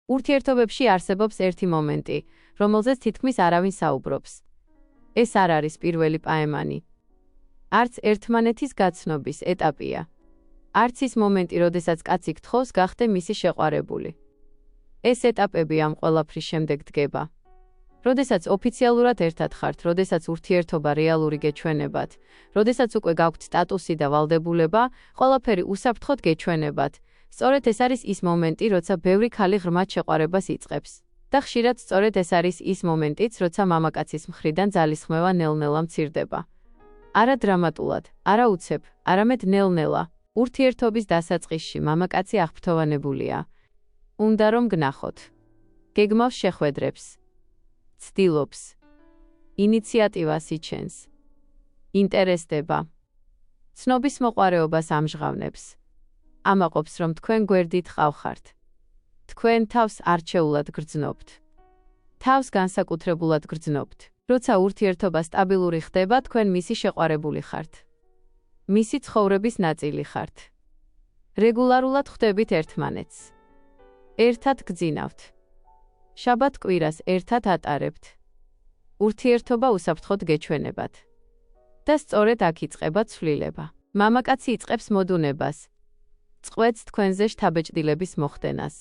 ურთიერთობებში არსებობს ერთი მომენტი, რომელზეც თითქმის არავინ საუბრობს. ეს არ არის პირველი პაემანი. არც ერთმანეთის გაცნობის ეტაპია. არც ის მომენტი, როდესაც კაცი გთხოვს გახდე მისი შეყვარებული. ეს ეტაპები ამ ყველაფრის შემდეგ დგება. როდესაც ოფიციალურად ერთად ხართ, როდესაც ურთიერთობა რეალური გეჩვენებათ, როდესაც უკვე გაქვთ სტატუსი და ვალდებულება, ყველაფერი უსაფრთხოდ გეჩვენებათ. სწორედ ეს არის ის მომენტი, როცა ბევრი ქალი ღრმად შეყვარებას იწყებს. და ხშირად სწორედ ეს არის ის მომენტიც, როცა მამაკაცის მხრიდან ძალისხმევა ნელ-ნელა მცირდება. არა დრამატულად, არა უცებ, არამედ ნელ-ნელა. ურთიერთობის დასაწყისში მამაკაცი აღფრთოვანებულია. უნდა რომ გნახოთ. გეგმავს შეხვედრებს. ცდილობს. ინიციატივას იჩენს. ინტერესდება. ცნობის მოყვარეობას ამჟღავნებს. ამაყობს, რომ თქვენ გვერდით ყავხართ. თქვენ თავს არჩეულად გრძნობთ. თავს განსაკუთრებულად გრძნობთ. როცა ურთიერთობა სტაბილური ხდება, თქვენ მისი შეყვარებული ხართ. მისი ცხოვრების ნაწილი ხართ. რეგულარულად ხვდებით ერთმანეთს. ერთად გძინავთ. შაბათ-კვირას ერთად ატარებთ. ურთიერთობა უსაფრთხოდ გეჩვენებათ. და სწორედ აქ იწყება ცვლილება. მამაკაცი იწყებს მოდუნებას. წყვეტს თქვენზე შთაბეჭდილების მოხდენას.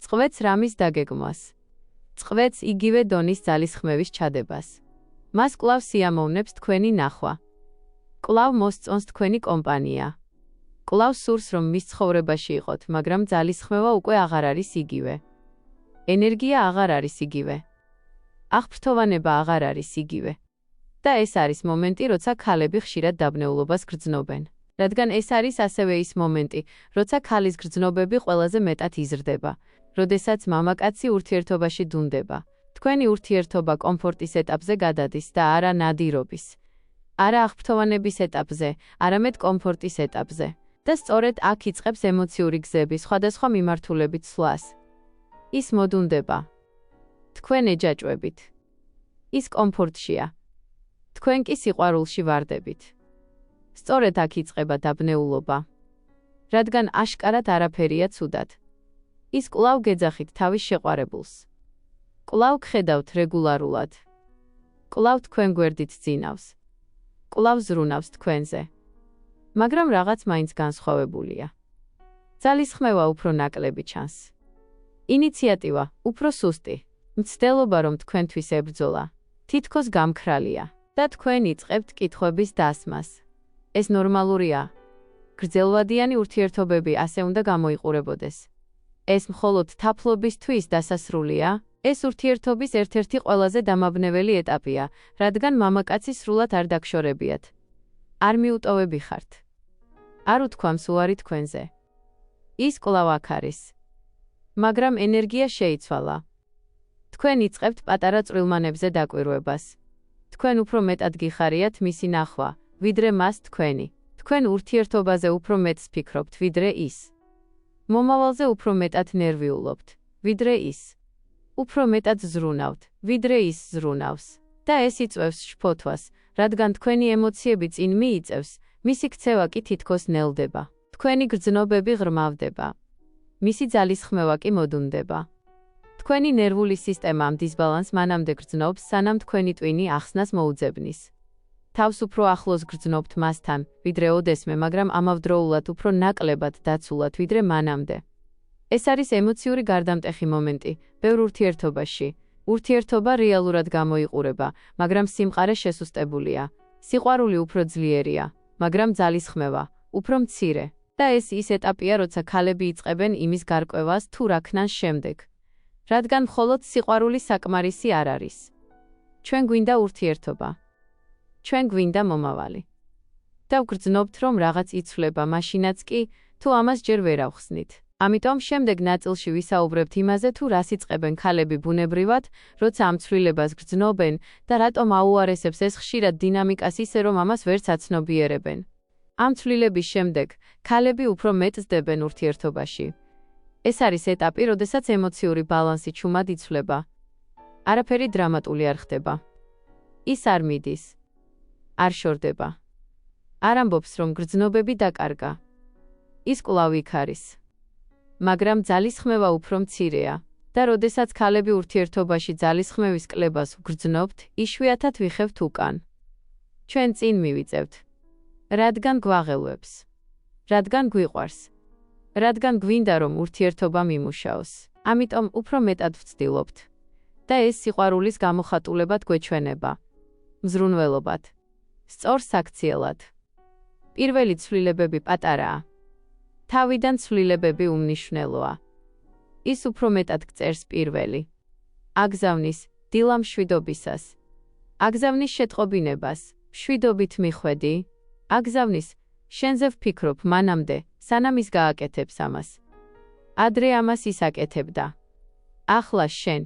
წყვეტს რამის დაგეგმვას. წყვეტს იგივე დონის ძალისხმევის ჩადებას. მას კვლავ სიამოვნებს თქვენი ნახვა. კვლავ მოსწონს თქვენი კომპანია. კვლავ სურს, რომ მის ცხოვრებაში იყოთ, მაგრამ ძალისხმევა უკვე აღარ არის იგივე. ენერგია აღარ არის იგივე. აღფრთოვანება აღარ არის იგივე. და ეს არის მომენტი, როცა ქალები ხშირად დაბნეულობას გრძნობენ. რადგან ეს არის ასევე ის მომენტი, როცა ქალის გრძნობები ყველაზე მეტად იზრდება. როდესაც მამაკაცი ურთიერთობაში დუნდება. თქვენი ურთიერთობა კომფორტის ეტაპზე გადადის და არა ნადირობის. არა აღფრთოვანების ეტაპზე, არამედ კომფორტის ეტაპზე. და სწორედ აქ იწყებს ემოციური გზები სხვადასხვა მიმართულებით სვლას. ის მოდუნდება. თქვენ ეჯაჭვებით. ის კომფორტშია. თქვენ კი სიყვარულში ვარდებით. სწორედ აქ იწყება დაბნეულობა. რადგან აშკარად არაფერია ცუდად. ის კვლავ გეძახით თავის შეყვარებულს. კვლავ გხედავთ რეგულარულად. კვლავ თქვენ გვერდით ძინავს. კვლავ ზრუნავს თქვენზე. მაგრამ რაღაც მაინც განსხვავებულია. ძალისხმევა უფრო ნაკლები ჩანს. ინიციატივა უფრო სუსტი. მცდელობა, რომ თქვენთვის ებრძოლა, თითქოს გამქრალია და თქვენ იწყებთ კითხვების დასმას. ეს ნორმალურია. გრძელვადიანი ურთიერთობები ასე უნდა გამოიყურებოდეს. ეს მხოლოდ თაფლობისთვის დასასრულია. ეს ურთიერთობის ერთ-ერთი ყველაზე დამაბნეველი ეტაპია, რადგან მამაკაცი სრულად არ დაგშორებიათ. არ მიუტოვები ხართ. არ უთქვამს უარი თქვენზე. ის კვლავ აქ არის. მაგრამ ენერგია შეიცვალა. თქვენ იწყებთ პატარა წვრილმანებზე დაკვირვებას. თქვენ უფრო მეტად გიხარიათ მისი ნახვა, ვიდრე მას თქვენი. თქვენ ურთიერთობაზე უფრო მეტს ფიქრობთ, ვიდრე ის. მომავალზე უფრო მეტად ნერვიულობთ, ვიდრე ის. უფრო მეტად ზრუნავთ, ვიდრე ის ზრუნავს. და ეს იწვევს შფოთვას, რადგან თქვენი ემოციები წინ მიიწევს, მისი ქცევა კი თითქოს ნელდება. თქვენი გრძნობები ღრმავდება. მისი ძალისხმევა კი მოდუნდება. თქვენი ნერვული სისტემა ამ დისბალანსს მანამდე გრძნობს, სანამ თქვენი ტვინი ახსნას მოუძებნის. თავს უფრო ახლოს გრძნობთ მასთან, ვიდრე ოდესმე, მაგრამ ამავდროულად უფრო ნაკლებად დაცულად, ვიდრე მანამდე. ეს არის ემოციური გარდამტეხი მომენტი ბევრ ურთიერთობაში. ურთიერთობა რეალურად გამოიყურება, მაგრამ სიმყარე შესუსტებულია. სიყვარული უფრო ძლიერია, მაგრამ ძალისხმევა უფრო მცირე. და ეს ის ეტაპია, როცა ქალები იწყებენ იმის გარკვევას თუ რა ქნან შემდეგ. რადგან მხოლოდ სიყვარული საკმარისი არ არის. ჩვენ გვინდა ურთიერთობა. ჩვენ გვინდა მომავალი. და ვგრძნობთ, რომ რაღაც იცვლება, მაშინაც კი, თუ ამას ჯერ ვერ ავხსნით. ამიტომ შემდეგ ნაწილში ვისაუბრებთ იმაზე, თუ რას იწყებენ ქალები ბუნებრივად, როცა ამ ცვლილებას გრძნობენ და რატომ აუარესებს ეს ხშირად დინამიკას ისე, რომ ამას ვერც აცნობიერებენ. ამ ცვლილების შემდეგ, ქალები უფრო მეტსდებენ ურთიერთობაში. ეს არის ეტაპი, როდესაც ემოციური ბალანსი ჩუმად იცვლება. არაფერი დრამატული არ ხდება. ის არ მიდის. არ შორდება. არ ამბობს, რომ გრძნობები დაკარგა. ის კვლავ იქ არის. მაგრამ ძალისხმევა უფრო მცირეა. და როდესაც ქალები ურთიერთობაში ძალისხმევის კლებას ვგრძნობთ, იშვიათად ვიხევთ უკან. ჩვენ წინ მივიწევთ. რადგან გვაღელვებს. რადგან გვიყვარს. რადგან გვინდა რომ ურთიერთობა მიმუშაოს. ამიტომ უფრო მეტად ვცდილობთ. და ეს სიყვარულის გამოხატულებად გვეჩვენება. მზრუნველობად. სწორ საქციელად. პირველი ცვლილებები პატარაა. თავიდან ცვლილებები უმნიშვნელოა. ის უფრო მეტად გწერს პირველი. აგზავნის დილა მშვიდობისას. აგზავნის შეტყობინებას, მშვიდობით მიხვედი. აგზავნის შენზე ვფიქრობ მანამდე, სანამ ის გააკეთებს ამას. ადრე ამას ისაკეთებდა. ახლა შენ.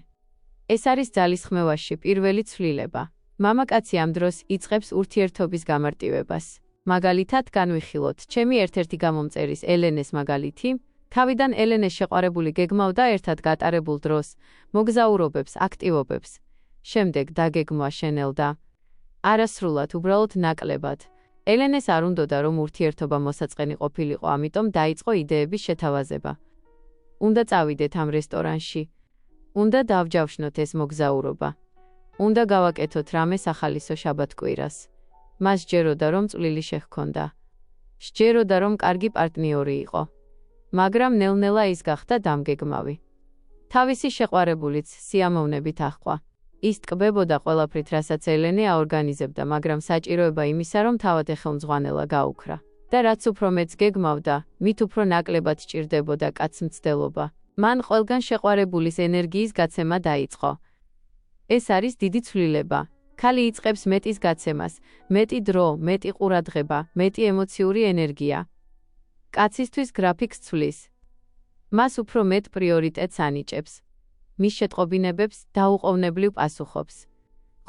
ეს არის ძალისხმევაში პირველი ცვლილება. მამაკაცი ამ დროს იწყებს ურთიერთობის გამარტივებას. მაგალითად განვიხილოთ ჩემი ერთ-ერთი გამომწერის ელენეს მაგალითი. თავიდან ელენე შეყვარებული გეგმავდა ერთად გატარებულ დროს, მოგზაურობებს, აქტივობებს. შემდეგ დაგეგმვა შენელდა. არასრულად, უბრალოდ ნაკლებად. ელენეს არ უნდოდა რომ ურთიერთობა მოსაწყენი ყოფილიყო, ამიტომ დაიწყო იდეების შეთავაზება. უნდა წავიდეთ ამ რესტორანში. უნდა დავჯავშნოთ ეს მოგზაურობა. უნდა გავაკეთოთ რამე სახალისო შაბათ-კვირას. მას სჯეროდა რომ წვლილი შეჰქონდა. სჯეროდა რომ კარგი პარტნიორი იყო. მაგრამ ნელ-ნელა ის გახდა დამგეგმავი. თავისი შეყვარებულიც სიამოვნებით აჰყვა. ის ტკბებოდა ყველაფრით, რასაც ელენე აორგანიზებდა, მაგრამ საჭიროება იმისა, რომ თავად ეხელმძღვანელა გაუქრა. და რაც უფრო მეც გეგმავდა, მით უფრო ნაკლებად სჭირდებოდა კაცმცდელობა. მან ყველგან შეყვარებულის ენერგიის გაცემა დაიწყო. ეს არის დიდი ცვლილება. ქალი იწყებს მეტის გაცემას, მეტი დრო, მეტი ყურადღება, მეტი ემოციური ენერგია. კაცისთვის გრაფიკს ცვლის. მას უფრო მეტ პრიორიტეტს ანიჭებს. მის შეტყობინებებს დაუყოვნებლივ პასუხობს.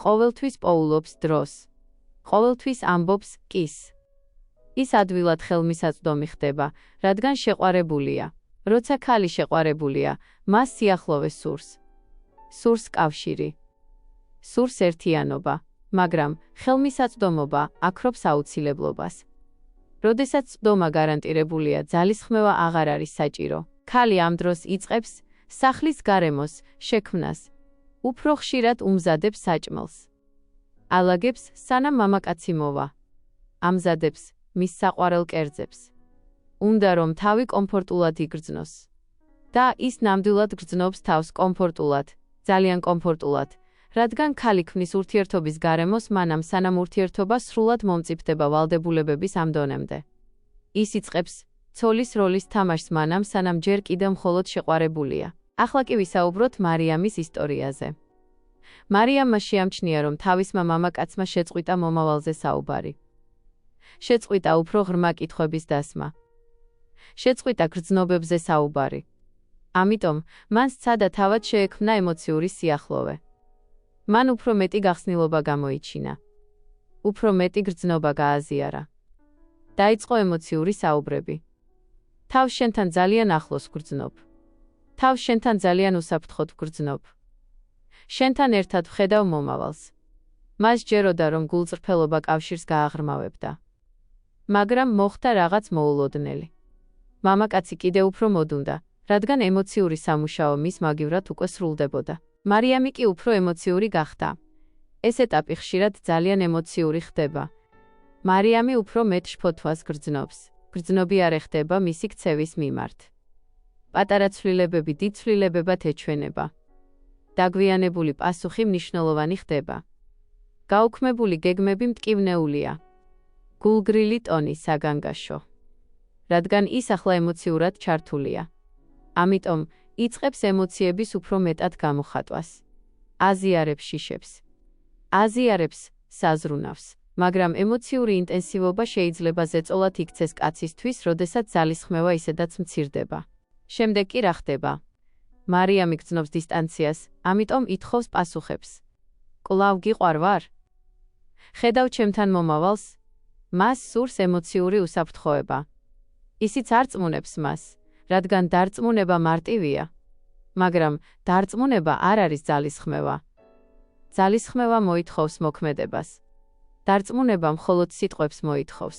ყოველთვის პოულობს დროს. ყოველთვის ამბობს კის. ის ადვილად ხელმისაწვდომი ხდება, რადგან შეყვარებულია. როცა ქალი შეყვარებულია, მას სიახლოვე სურს. სურს კავშირი. სურს ერთიანობა, მაგრამ ხელმისაწვდომობა აქრობს აუცილებლობას. როდესაც წვდომა გარანტირებულია, ძალისხმევა აღარ არის საჭირო. ქალი ამ დროს იწყებს სახლის გარემოს შექმნას. უფრო ხშირად უმზადებს საჭმელს. ალაგებს, სანამ მამაკაცი მოვა. ამზადებს მის საყვარელ კერძებს. უნდა რომ თავი კომფორტულად იგრძნოს. და ის ნამდვილად გრძნობს თავს კომფორტულად, ძალიან კომფორტულად. რადგან ქალი ქმნის ურთიერთობის გარემოს მანამ, სანამ ურთიერთობა სრულად მომწიფდება ვალდებულებების ამ დონემდე. ის იწყებს ცოლის როლის თამაშს მანამ, სანამ ჯერ კიდევ მხოლოდ შეყვარებულია. ახლა კი ვისაუბროთ მარიამის ისტორიაზე. მარიამმა შეამჩნია, რომ თავისმა მამაკაცმა შეწყვიტა მომავალზე საუბარი. შეწყვიტა უფრო ღრმა კითხვების დასმა. შეწყვიტა გრძნობებზე საუბარი. ამიტომ მან სცადა თავად შეექმნა ემოციური სიახლოვე. მან უფრო მეტი გახსნილობა გამოიჩინა. უფრო მეტი გრძნობა გააზიარა. დაიწყო ემოციური საუბრები. თავს შენთან ძალიან ახლოს ვგრძნობ. თავს შენთან ძალიან უსაფრთხოდ ვგრძნობ. შენთან ერთად ვხედავ მომავალს. მას სჯეროდა რომ გულწრფელობა კავშირს გააღრმავებდა. მაგრამ მოხდა რაღაც მოულოდნელი. მამაკაცი კიდევ უფრო მოდუნდა, რადგან ემოციური სამუშაო მის მაგივრად უკვე სრულდებოდა. მარიამი კი უფრო ემოციური გახდა. ეს ეტაპი ხშირად ძალიან ემოციური ხდება. მარიამი უფრო მეტ შფოთვას გრძნობს. გრძნობი არ ეხდება მისი ქცევის მიმართ. პატარა ცვლილებები დიდ ცვლილებებად ეჩვენება. დაგვიანებული პასუხი მნიშვნელოვანი ხდება. გაუქმებული გეგმები მტკივნეულია. გულგრილი ტონი საგანგაშო. რადგან ის ახლა ემოციურად ჩართულია. ამიტომ იწყებს ემოციების უფრო მეტად გამოხატვას. აზიარებს შიშებს. აზიარებს საზრუნავს. მაგრამ ემოციური ინტენსივობა შეიძლება ზეწოლად იქცეს კაცისთვის, როდესაც ძალისხმევა ისედაც მცირდება. შემდეგ კი რა ხდება? მარიამი გრძნობს დისტანციას, ამიტომ ითხოვს პასუხებს. კვლავ გიყვარ ვარ? ხედავ ჩემთან მომავალს? მას სურს ემოციური უსაფრთხოება. ისიც არ წმუნებს მას, რადგან დარწმუნება მარტივია. მაგრამ დარწმუნება არ არის ძალისხმევა. ძალისხმევა მოითხოვს მოქმედებას. დარწმუნება მხოლოდ სიტყვებს მოითხოვს.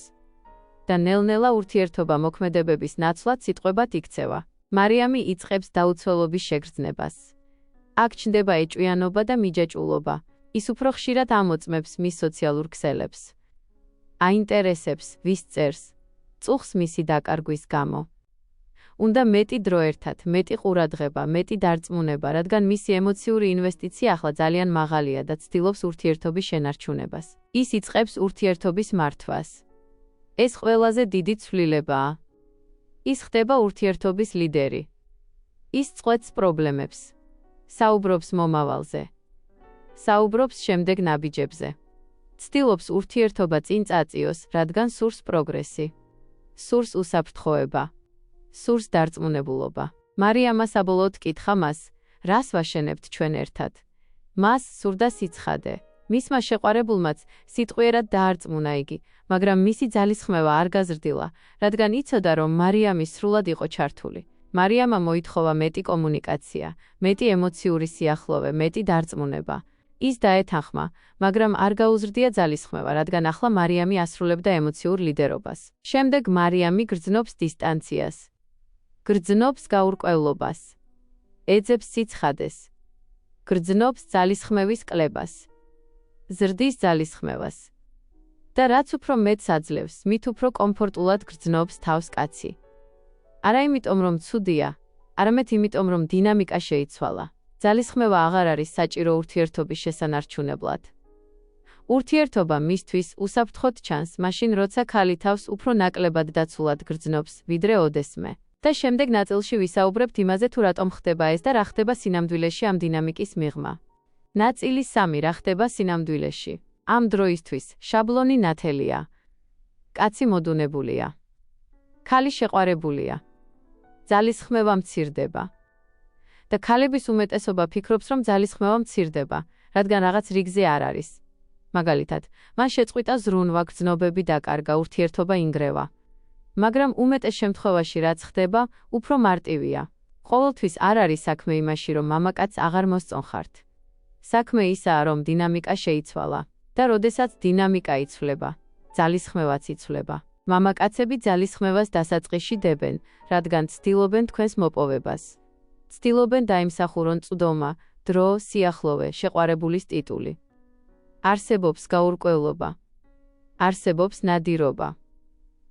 და ნელ-ნელა ურთიერთობა მოქმედებების ნაცვლად სიტყვებად იქცევა. მარიამი იწყებს დაუცველობის შეგრძნებას. აქ ჩნდება ეჭვიანობა და მიჯაჭვულობა. ის უფრო ხშირად ამოწმებს მის სოციალურ ქსელებს. აინტერესებს, ვის წერს, წუხს მისი დაკარგვის გამო. უნდა მეტი დრო ერთად, მეტი ყურადღება, მეტი დარწმუნება, რადგან მისი ემოციური ინვესტიცია ახლა ძალიან მაღალია და ცდილობს ურთიერთობის შენარჩუნებას. ის იწყებს ურთიერთობის მართვას. ეს ყველაზე დიდი ცვლილებაა. ის ხდება ურთიერთობის ლიდერი. ის წყვეტს პრობლემებს. საუბრობს მომავალზე. საუბრობს შემდეგ ნაბიჯებზე. ცდილობს ურთიერთობა წინ წაწიოს, რადგან სურს პროგრესი. სურს უსაფრთხოება. სურს დარწმუნებულობა. მარიამა საბოლოოდ კითხა მას, რას ვაშენებთ ჩვენ ერთად? მას სურდა სიცხადე. მისმა შეყვარებულმაც სიტყვიერად დაარწმუნა იგი, მაგრამ მისი ძალისხმევა არ გაზრდილა, რადგან იცოდა, რომ მარიამი სრულად იყო ჩართული. მარიამა მოითხოვა მეტი კომუნიკაცია, მეტი ემოციური სიახლოვე, მეტი დარწმუნება. ის დაეთანხმა, მაგრამ არ გაუზრდია ძალისხმევა, რადგან ახლა მარიამი ასრულებდა ემოციურ ლიდერობას. შემდეგ მარიამი გრძნობს დისტანციას. გრძნობს გაურკვევლობას. ეძებს სიცხადეს. გრძნობს ძალისხმევის კლებას. ზრდის ძალისხმევას. და რაც უფრო მეტს აძლევს, მით უფრო კომფორტულად გრძნობს თავს კაცი. არა იმიტომ, რომ ცუდია, არამედ იმიტომ, რომ დინამიკა შეიცვალა. ძალისხმევა აღარ არის საჭირო ურთიერთობის შესანარჩუნებლად. ურთიერთობა მისთვის უსაფრთხოდ ჩანს, მაშინ როცა ქალი თავს უფრო ნაკლებად დაცულად გრძნობს, ვიდრე ოდესმე. და შემდეგ ნაწილში ვისაუბრებთ იმაზე, თუ რატომ ხდება ეს და რა ხდება სინამდვილეში ამ დინამიკის მიღმა. ნაწილი 3. რა ხდება სინამდვილეში. ამ დროისთვის შაბლონი ნათელია. კაცი მოდუნებულია. ქალი შეყვარებულია. ძალისხმევა მცირდება. და ქალების უმეტესობა ფიქრობს, რომ ძალისხმევა მცირდება, რადგან რაღაც რიგზე არ არის. მაგალითად, მან შეწყვიტა ზრუნვა, გრძნობები დაკარგა, ურთიერთობა ინგრევა. მაგრამ უმეტეს შემთხვევაში რაც ხდება, უფრო მარტივია. ყოველთვის არ არის საქმე იმაში, რომ მამაკაცს აღარ მოსწონხართ. საქმე ისაა, რომ დინამიკა შეიცვალა. და როდესაც დინამიკა იცვლება, ძალისხმევაც იცვლება. მამაკაცები ძალისხმევას დასაწყისში დებენ, რადგან ცდილობენ თქვენს მოპოვებას. ცდილობენ დაიმსახურონ წვდომა, დრო, სიახლოვე, შეყვარებულის ტიტული. არსებობს გაურკვევლობა. არსებობს ნადირობა.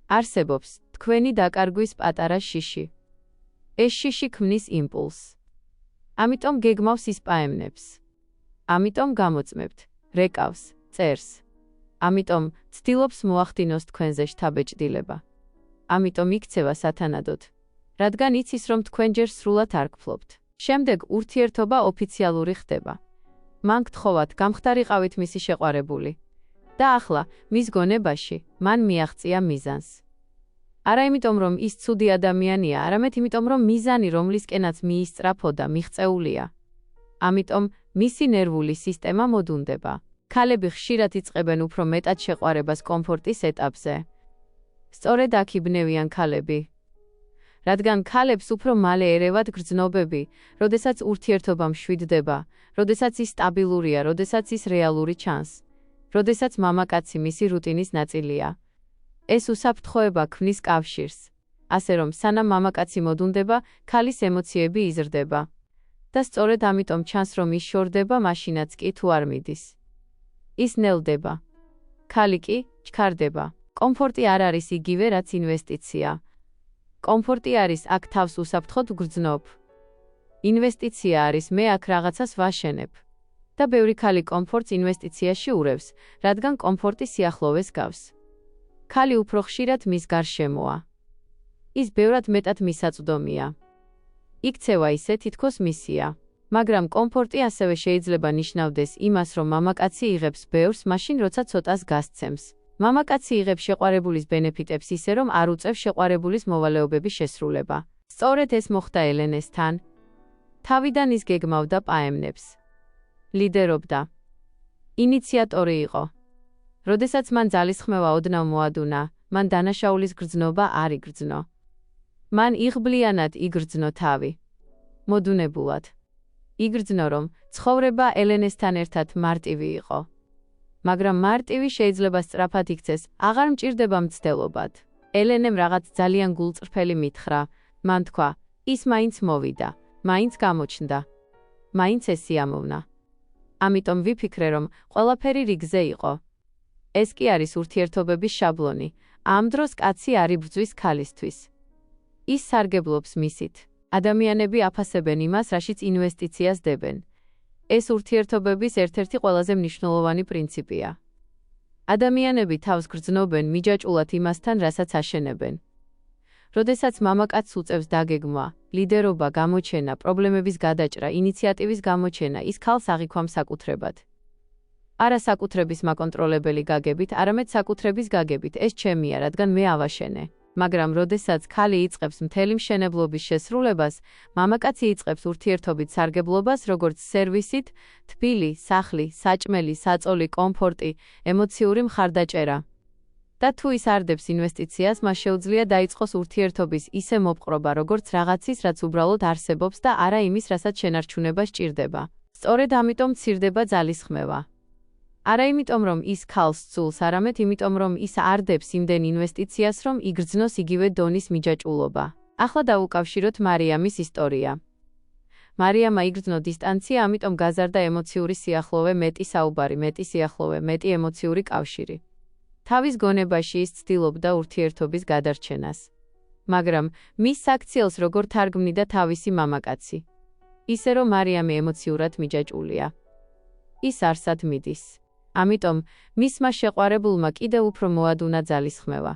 არსებობს თქვენი დაკარგვის პატარა შიში. ეს შიში ქმნის იმპულსს. ამიტომ გეგმავს ისპაემნებს. ამიტომ გამოწმებთ, რეკავს, წერს. ამიტომ ცდილობს მოახდინოს თქვენზე შთაბეჭდილება. ამიტომ იქცევა სათანადოდ. რადგან იცის, რომ თქვენ ჯერ სრულად არ გფლობთ. შემდეგ ურთიერთობა ოფიციალური ხდება. მან გთხოვათ, გამხდარიყავით მისი შეყვარებული. და ახლა, მის გონებაში, მან მიაღწია მიზანს. არა იმიტომ, რომ ის ცუდი ადამიანია, არამედ იმიტომ, რომ მიზანი, რომლისკენაც მიისწრაფოდა, მიღწეულია. ამიტომ, მისი ნერვული სისტემა მოდუნდება. ქალები ხშირად იწყებენ უფრო მეტად შეყვარებას კომფორტის ეტაპზე. სწორედ აქ იბნევიან ქალები. რადგან ქალებს უფრო მალე ერევათ გრძნობები, როდესაც ურთიერთობა მშვიდდება, როდესაც ის სტაბილურია, როდესაც ის რეალური ჩანს, როდესაც მამაკაცი მისი რუტინის ნაწილია. ეს უსაფრთხოება ქმნის კავშირს, ასე რომ სანამ მამაკაცი მოდუნდება, ქალის ემოციები იზრდება. და სწორედ ამიტომ ჩანს, რომ ის შორდება, მაშინაც კი თუ არ მიდის. ის ნელდება. ქალი კი ჩქარდება. კომფორტი არ არის იგივე, რაც ინვესტიცია. კომფორტი არის აქ თავს უსაფრთხოდ გრძნობ. ინვესტიცია არის მე აქ რაღაცას ვაშენებ. და ბევრი ქალი კომფორტს ინვესტიციაში ურევს, რადგან კომფორტი სიახლოვეს გავს. ქალი უფრო ხშირად მის გარშემოა. ის ბევრად მეტად მისაწვდომია. იქცევა ისე თითქოს მისია. მაგრამ კომფორტი ასევე შეიძლება ნიშნავდეს იმას, რომ მამაკაცი იღებს ბევრს მაშინ, როცა ცოტას გასცემს. მამაკაცი იღებს შეყვარებულის ბენეფიტებს ისე, რომ არ უწევს შეყვარებულის მოვალეობების შესრულება. სწორედ ეს მოხდა ელენესთან. თავიდან ის გეგმავდა პაემნებს. ლიდერობდა. ინიციატორი იყო. როდესაც მან ძალისხმევა ოდნავ მოადუნა, მან დანაშაულის გრძნობა არ იგრძნო. მან იღბლიანად იგრძნო თავი. მოდუნებულად. იგრძნო, რომ ცხოვრება ელენესთან ერთად მარტივი იყო. მაგრამ მარტივი შეიძლება სწრაფად იქცეს, აღარ მჭირდება მცდელობად. ელენემ რაღაც ძალიან გულწრფელი მითხრა. მან თქვა, ის მაინც მოვიდა, მაინც გამოჩნდა, მაინც ეს სიამოვნა. ამიტომ ვიფიქრე, რომ ყველაფერი რიგზე იყო. ეს კი არის ურთიერთობების შაბლონი. ამ დროს კაცი არ იბრძვის ქალისთვის. ის სარგებლობს მისით. ადამიანები აფასებენ იმას, რაშიც ინვესტიციას დებენ. ეს ურთიერთობების ერთ-ერთი ყველაზე მნიშვნელოვანი პრინციპია. ადამიანები თავს გრძნობენ მიჯაჭულად იმასთან, რასაც აშენებენ. როდესაც მამაკაცს უწევს დაგეგმვა, ლიდერობა, გამოჩენა, პრობლემების გადაჭრა, ინიციატივის გამოჩენა, ის ქალს აღიქვამს საკუთრებად. არა საკუთრების მაკონტროლებელი გაგებით, არამედ საკუთრების გაგებით, ეს ჩემია, რადგან მე ავაშენე. მაგრამ როდესაც ქალი იწყებს მთელი მშენებლობის შესრულებას, მამაკაცი იწყებს ურთიერთობით სარგებლობას, როგორც სერვისით, თბილი, სახლი, საჭმელი, საწოლი, კომფორტი, ემოციური მხარდაჭერა. და თუ ის არდებს ინვესტიციას, მას შეუძლია დაიწყოს ურთიერთობის ისე მოპყრობა, როგორც რაღაცის, რაც უბრალოდ არსებობს და არა იმის, რასაც შენარჩუნება სჭირდება. სწორედ ამიტომ მცირდება ძალისხმევა. არა იმიტომ, რომ ის ქალს სძულს, არამედ იმიტომ, რომ ის არდებს იმდენ ინვესტიციას, რომ იგრძნოს იგივე დონის მიჯაჭვულობა. ახლა დავუკავშიროთ მარიამის ისტორია. მარიამმა იგრძნო დისტანცია, ამიტომ გაზარდა ემოციური სიახლოვე, მეტი საუბარი, მეტი სიახლოვე, მეტი ემოციური კავშირი. თავის გონებაში ის ცდილობდა ურთიერთობის გადარჩენას. მაგრამ მის საქციელს როგორ თარგმნიდა თავისი მამაკაცი. ისე რომ მარიამი ემოციურად მიჯაჭვულია. ის არსად მიდის. ამიტომ მისმა შეყვარებულმა კიდევ უფრო მოადუნა ძალისხმევა.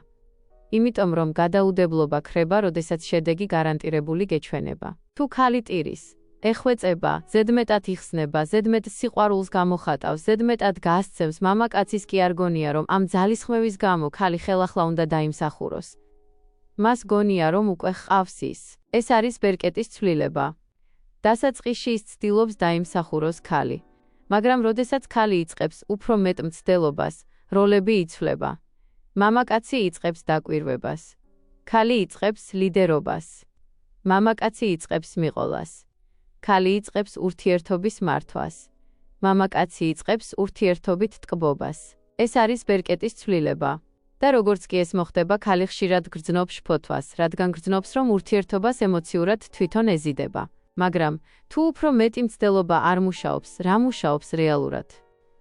იმიტომ რომ გადაუდებლობა ქრება, როდესაც შედეგი გარანტირებული გეჩვენება. თუ ქალი ტირის, ეხვეწება, ზედმეტად იხსნება, ზედმეტ სიყვარულს გამოხატავს, ზედმეტად გასცემს, მამაკაცის კი არ გონია, რომ ამ ძალისხმევის გამო ქალი ხელახლა უნდა დაიმსახუროს. მას გონია, რომ უკვე ჰყავს ის. ეს არის ბერკეტის ცვლილება. დასაწყისში ის ცდილობს დაიმსახუროს ქალი. მაგრამ როდესაც ქალი იწყებს უფრო მეტ მცდელობას, როლები იცვლება. მამაკაცი იწყებს დაკვირვებას. ქალი იწყებს ლიდერობას. მამაკაცი იწყებს მიყოლას. ქალი იწყებს ურთიერთობის მართვას. მამაკაცი იწყებს ურთიერთობით ტკბობას. ეს არის ბერკეტის ცვლილება. და როგორც კი ეს მოხდება, ქალი ხშირად გრძნობს შფოთვას, რადგან გრძნობს, რომ ურთიერთობას ემოციურად თვითონ ეზიდება. მაგრამ თუ უფრო მეტი მცდელობა არ მუშაობს, რა მუშაობს რეალურად?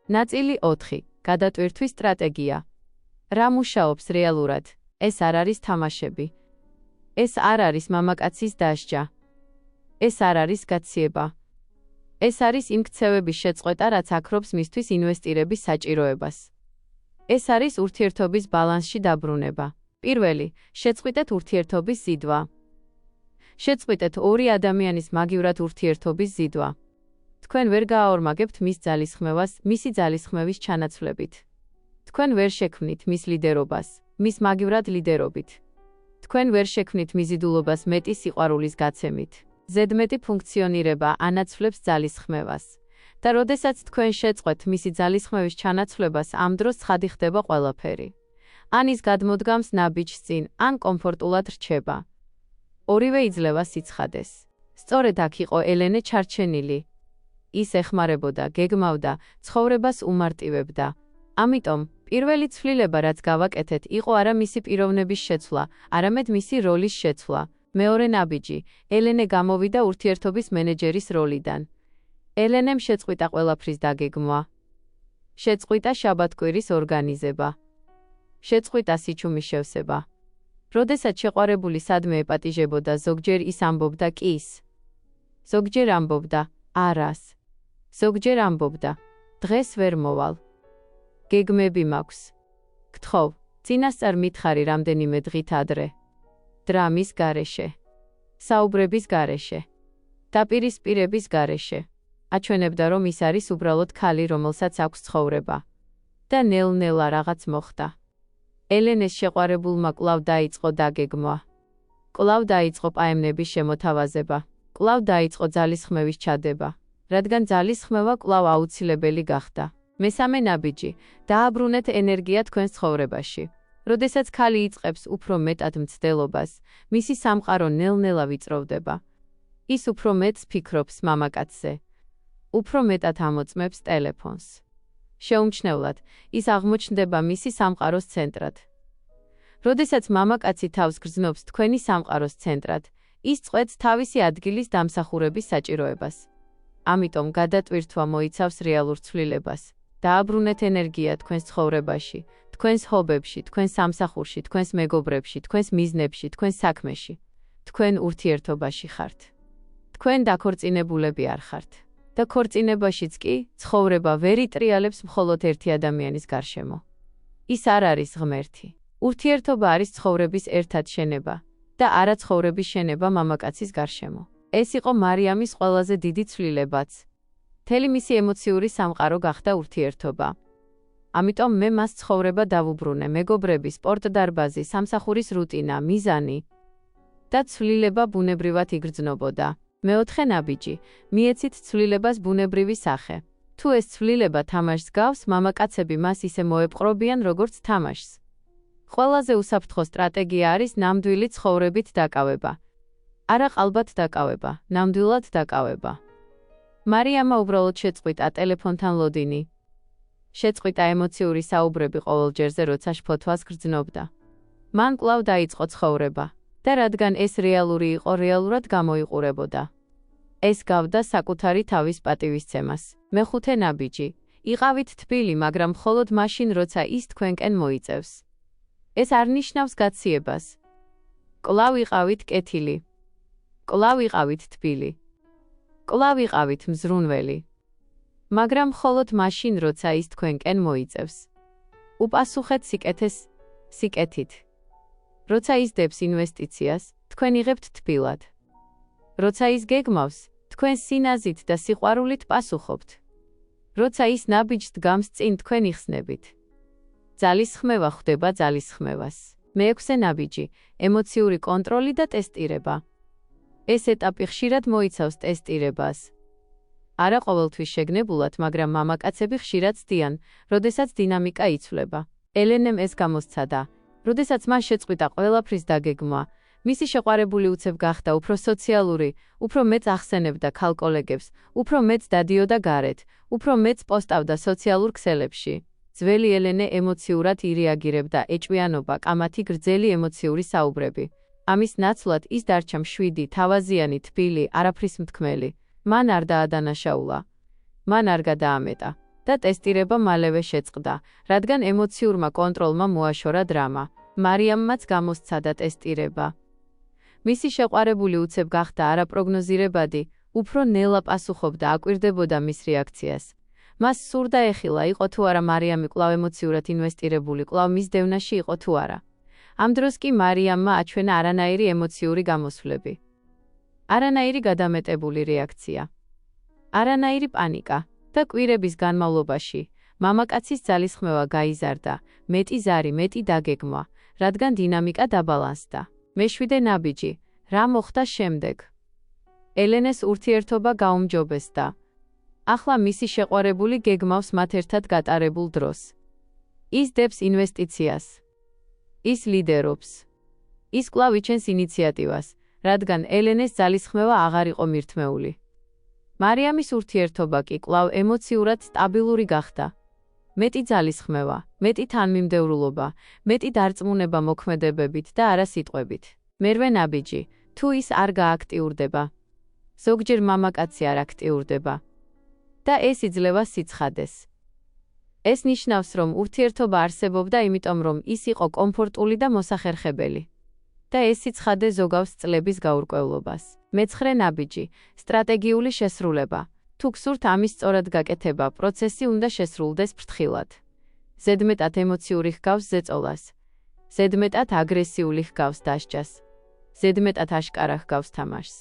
ნაწილი 4. გადატვირთვის სტრატეგია. რა მუშაობს რეალურად? ეს არ არის თამაშები. ეს არ არის მამაკაცის დასჯა. ეს არ არის გაციება. ეს არის იმ ქცევების შეწყვეტა, რაც აქრობს მისთვის ინვესტირების საჭიროებას. ეს არის ურთიერთობის ბალანსში დაბრუნება. პირველი, შეწყვიტეთ ურთიერთობის ზიდვა. შეწყვიტეთ ორი ადამიანის მაგივრად ურთიერთობის ზიდვა. თქვენ ვერ გააორმაგებთ მის ძალისხმევას, მისი ძალისხმევის ჩანაცვლებით. თქვენ ვერ შექმნით მის ლიდერობას, მის მაგივრად ლიდერობით. თქვენ ვერ შექმნით მიზიდულობას მეტი სიყვარულის გაცემით. ზედმეტი ფუნქციონირება ანაცვლებს ძალისხმევას. და როდესაც თქვენ შეწყვეთ მისი ძალისხმევის ჩანაცვლებას, ამ დროს ცხადი ხდება ყველაფერი. ან ის გადმოდგამს ნაბიჯს წინ, ან კომფორტულად რჩება. ორივე იძლევა სიცხადეს. სწორედ აქ იყო ელენე ჩარჩენილი. ის ეხმარებოდა, გეგმავდა, ცხოვრებას უმარტივებდა. ამიტომ, პირველი ცვლილება, რაც გავაკეთეთ, იყო არა მისი პიროვნების შეცვლა, არამედ მისი როლის შეცვლა. მეორე ნაბიჯი, ელენე გამოვიდა ურთიერთობის მენეჯერის როლიდან. ელენემ შეწყვიტა ყველაფრის დაგეგმვა. შეწყვიტა შაბათკვირის ორგანიზება. შეწყვიტა სიჩუმის შევსება. როდესაც შეყვარებული სადმე ეპატიჟებოდა, ზოგჯერ ის ამბობდა კის. ზოგჯერ ამბობდა არას. ზოგჯერ ამბობდა დღეს ვერ მოვალ. გეგმები მაქვს. გთხოვ, წინასწარ მითხარი რამდენიმე დღით ადრე. დრამის გარეშე. საუბრების გარეშე. დაპირისპირების გარეშე. აჩვენებდა, რომ ის არის უბრალოდ ქალი, რომელსაც აქვს ცხოვრება. და ნელ-ნელა რაღაც მოხდა. ელენეს შეყვარებულმა კვლავ დაიწყო დაგეგმვა. კვლავ დაიწყო პაემნების შემოთავაზება. კვლავ დაიწყო ძალისხმევის ჩადება. რადგან ძალისხმევა კვლავ აუცილებელი გახდა. მესამე ნაბიჯი, დააბრუნეთ ენერგია თქვენს ცხოვრებაში. როდესაც ქალი იწყებს უფრო მეტად მცდელობას, მისი სამყარო ნელ-ნელა ვიწროვდება. ის უფრო მეტს ფიქრობს მამაკაცზე. უფრო მეტად ამოწმებს ტელეფონს. შეუმჩნევლად, ის აღმოჩნდება მისი სამყაროს ცენტრად. როდესაც მამაკაცი თავს გრძნობს თქვენი სამყაროს ცენტრად, ის წყვეტს თავისი ადგილის დამსახურების საჭიროებას. ამიტომ გადატვირთვა მოიცავს რეალურ ცვლილებას. დააბრუნეთ ენერგია თქვენს ცხოვრებაში, თქვენს ჰობებში, თქვენს სამსახურში, თქვენს მეგობრებში, თქვენს მიზნებში, თქვენს საქმეში. თქვენ ურთიერთობაში ხართ. თქვენ დაქორწინებულები არ ხართ. და ქორწინებაშიც კი ცხოვრება ვერ იტრიალებს მხოლოდ ერთი ადამიანის გარშემო. ის არ არის ღმერთი. ურთიერთობა არის ცხოვრების ერთად შენება და არა ცხოვრების შენება მამაკაცის გარშემო. ეს იყო მარიამის ყველაზე დიდი ცვლილებაც. მთელი მისი ემოციური სამყარო გახდა ურთიერთობა. ამიტომ მე მას ცხოვრება დავუბრუნე, მეგობრები, სპორტდარბაზი, სამსახურის რუტინა, მიზანი და ცვლილება ბუნებრივად იგრძნობოდა. მეოთხე ნაბიჯი, მიეცით ცვლილებას ბუნებრივი სახე. თუ ეს ცვლილება თამაშს გავს, მამაკაცები მას ისე მოეპყრობიან, როგორც თამაშს. ყველაზე უსაფრთხო სტრატეგია არის ნამდვილი ცხოვრებით დაკავება. არა ყალბად დაკავება, ნამდვილად დაკავება. მარიამმა უბრალოდ შეწყვიტა ტელეფონთან ლოდინი. შეწყვიტა ემოციური საუბრები ყოველ ჯერზე, როცა შფოთვას გრძნობდა. მან კვლავ დაიწყო ცხოვრება და რადგან ეს რეალური იყო, რეალურად გამოიყურებოდა. ეს გავდა საკუთარი თავის პატივისცემას. მეხუთე ნაბიჯი, იყავით თბილი, მაგრამ მხოლოდ მაშინ, როცა ის თქვენკენ მოიწევს. ეს არ ნიშნავს გაციებას. კვლავ იყავით კეთილი. კვლავ იყავით თბილი. კვლავ იყავით მზრუნველი. მაგრამ მხოლოდ მაშინ, როცა ის თქვენკენ მოიწევს. უპასუხეთ სიკეთეს სიკეთით. როცა ის დებს ინვესტიციას, თქვენ იღებთ თბილად. როცა ის გეგმავს, თქვენ სინაზით და სიყვარულით პასუხობთ. როცა ის ნაბიჯს დგამს წინ, თქვენ იხსნებით. ძალისხმევა ხვდება ძალისხმევას. მეექვსე ნაბიჯი, ემოციური კონტროლი და ტესტირება. ეს ეტაპი ხშირად მოიცავს ტესტირებას. არა ყოველთვის შეგნებულად, მაგრამ მამაკაცები ხშირად ცდიან, როდესაც დინამიკა იცვლება. ელენემ ეს გამოსცადა. როდესაც მან შეწყვიტა ყველაფრის დაგეგმვა, მისი შეყვარებული უცებ გახდა უფრო სოციალური, უფრო მეც ახსენებდა ქალ კოლეგებს, უფრო მეც დადიოდა გარეთ, უფრო მეც პოსტავდა სოციალურ ქსელებში. ძველი ელენე ემოციურად ირეაგირებდა, ეჭვიანობა, კამათი, გრძელი ემოციური საუბრები. ამის ნაცვლად ის დარჩა მშვიდი, თავაზიანი, თბილი, არაფრის მთქმელი. მან არ დაადანაშაულა. მან არ გადაამეტა და ტესტირება მალევე შეწყდა, რადგან ემოციურმა კონტროლმა მოაშორა დრამა. მარიამმაც გამოსცადა ტესტირება. მისი შეყვარებული უცებ გახდა არაპროგნოზირებადი, უფრო ნელა პასუხობდა, აკვირდებოდა მის რეაქციას. მას სურდა ეხილა, იყო თუ არა მარიამი კვლავ ემოციურად ინვესტირებული, კვლავ მის დევნაში იყო თუ არა. ამ დროს კი მარიამმა აჩვენა არანაირი ემოციური გამოსვლები. არანაირი გადამეტებული რეაქცია. არანაირი პანიკა და კვირების განმავლობაში მამაკაცის ძალისხმევა გაიზარდა, მეტი ზარი, მეტი დაგეგმვა, რადგან დინამიკა დაბალანსდა. მეშვიდე ნაბიჯი, რა მოხდა შემდეგ? ელენეს ურთიერთობა გაუმჯობესდა. ახლა მისი შეყვარებული გეგმავს მათ ერთად გატარებულ დროს. ის დებს ინვესტიციას. ის ლიდერობს. ის კვლავ იჩენს ინიციატივას, რადგან ელენეს ძალისხმევა აღარ იყო მირთმეული. მარიამის ურთიერთობა კი კვლავ ემოციურად სტაბილური გახდა. მეტი ძალისხმევა, მეტი თანმიმდევრულობა, მეტი დარწმუნება მოქმედებებით და არა სიტყვებით. მერვე ნაბიჯი, თუ ის არ გააქტიურდება. ზოგჯერ მამაკაცი არ აქტიურდება. და ეს იძლევა სიცხადეს. ეს ნიშნავს, რომ ურთიერთობა არსებობდა, იმიტომ რომ ის იყო კომფორტული და მოსახერხებელი. და ეს სიცხადე ზოგავს წლების გაურკვევლობას. მეცხრე ნაბიჯი, სტრატეგიული შესრულება. თუ გსურთ ამის სწორად გაკეთება, პროცესი უნდა შესრულდეს ფრთხილად. ზედმეტად ემოციური ჰგავს ზეწოლას. ზედმეტად აგრესიული ჰგავს დასჯას. ზედმეტად აშკარა ჰგავს თამაშს.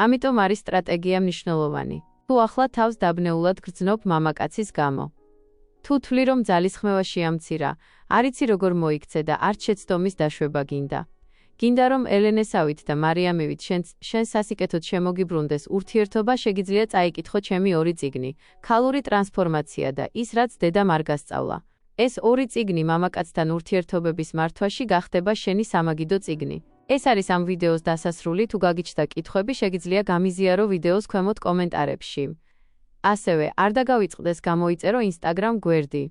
ამიტომ არის სტრატეგია მნიშვნელოვანი. თუ ახლა თავს დაბნეულად გრძნობ მამაკაცის გამო. თუ თვლი რომ ძალისხმევა შეამცირა, არ იცი როგორ მოიქცე და არც შეცდომის დაშვება გინდა. გინდა რომ ელენესავით და მარიამივით შენ სასიკეთოდ შემოგიბრუნდეს ურთიერთობა, შეგიძლია წაიკითხო ჩემი ორი წიგნი, ქალური ტრანსფორმაცია და ის რაც დედამ არ გასწავლა. ეს ორი წიგნი მამაკაცთან ურთიერთობების მართვაში გახდება შენი სამაგიდო წიგნი. ეს არის ამ ვიდეოს დასასრული, თუ გაგიჩნდა კითხვები, შეგიძლია გამიზიარო ვიდეოს ქვემოთ კომენტარებში. ასევე, არ დაგავიწყდეს გამოიწერო Instagram გვერდი.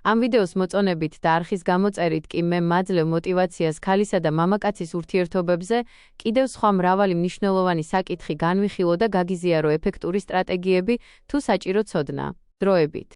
ამ ვიდეოს მოწონებით და არხის გამოწერით კი მე მაძლევ მოტივაციას ქალისა და მამაკაცის ურთიერთობებზე კიდევ სხვა მრავალი მნიშვნელოვანი საკითხი განვიხილო და გაგიზიარო ეფექტური სტრატეგიები თუ საჭირო ცოდნა. დროებით.